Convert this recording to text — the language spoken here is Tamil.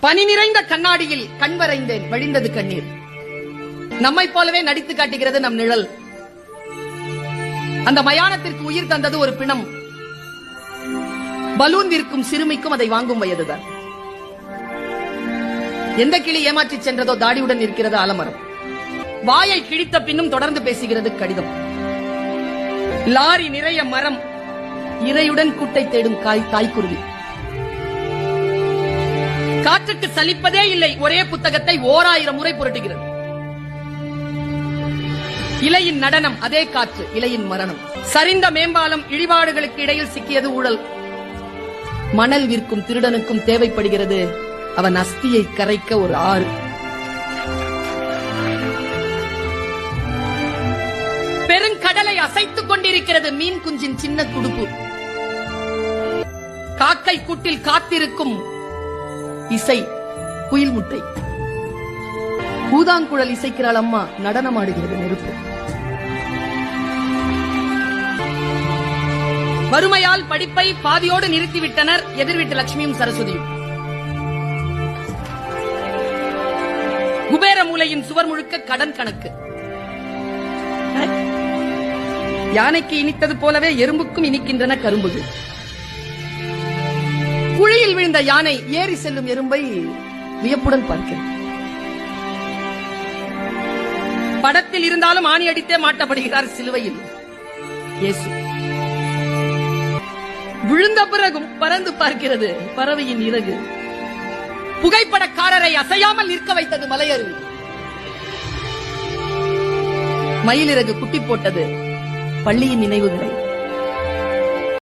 பனி நிறைந்த கண்ணாடியில் கண் வரைந்தேன், வழிந்தது கண்ணீர். நம்மை போலவே நடித்து காட்டுகிறது நம் நிழல். அந்த மயானத்திற்கு உயிர் தந்தது ஒரு பிணம். பலூன் விற்கும் சிறுமிக்கும் அதை வாங்கும் வயதுதான். எந்த கிளி ஏமாற்றி சென்றதோ தாடியுடன் இருக்கிறது ஆலமரம். வாயை கிழித்த பின்னும் தொடர்ந்து பேசுகிறது கடிதம். லாரி நிறைய மரம், இறையுடன் கூட்டை தேடும் தாய்க்குருவி. காற்றுக்கு சலிப்பதே இல்லை, ஒரே புத்தகத்தை 1000 முறை புரட்டுகிறது. இலையின் நடனம் அதே காற்று, இலையின் மரணம். சரிந்த மேம்பாலம், இழிபாடுகளுக்கு இடையில் சிக்கியது ஊழல். மணல் விற்கும் திருடனுக்கும் தேவைப்படுகிறது அவன் அஸ்தியை கரைக்க ஒரு ஆறு. பெருங்கடலை அசைத்துக் கொண்டிருக்கிறது மீன் குஞ்சின் சின்ன துடுப்பு. காக்கை கூட்டில் காத்திருக்கும் இசை, குயில் முட்டை. பூதாங்குழல் இசைக்கிறாள் அம்மா, நடனமாடுகிறது நெருப்பு. வறுமையால் படிப்பை பாதியோடு நிறுத்திவிட்டனர் எதிர்வீட்டு லட்சுமியும் சரஸ்வதியும். குபேர மூலையின் சுவர் முழுக்க கடன் கணக்கு. யானைக்கு இனித்தது போலவே எறும்புக்கும் இனிக்கின்றன கரும்புகள். குழியில் விழுந்த யானை ஏறி செல்லும் எறும்பை வியப்புடன் பார்க்கிறது. படத்தில் இருந்தாலும் ஆணி அடித்தே மாட்டப்படுகிறார் சிலுவையில் இயேசு. விழுந்த பிறகும் பறந்து பார்க்கிறது பறவையின் இறகு. புகைப்படக்காரரை அசையாமல் நிற்க வைத்தது மலையருவி. மயிலிறகு குட்டி போட்டது பள்ளியின் நினைவுகளை.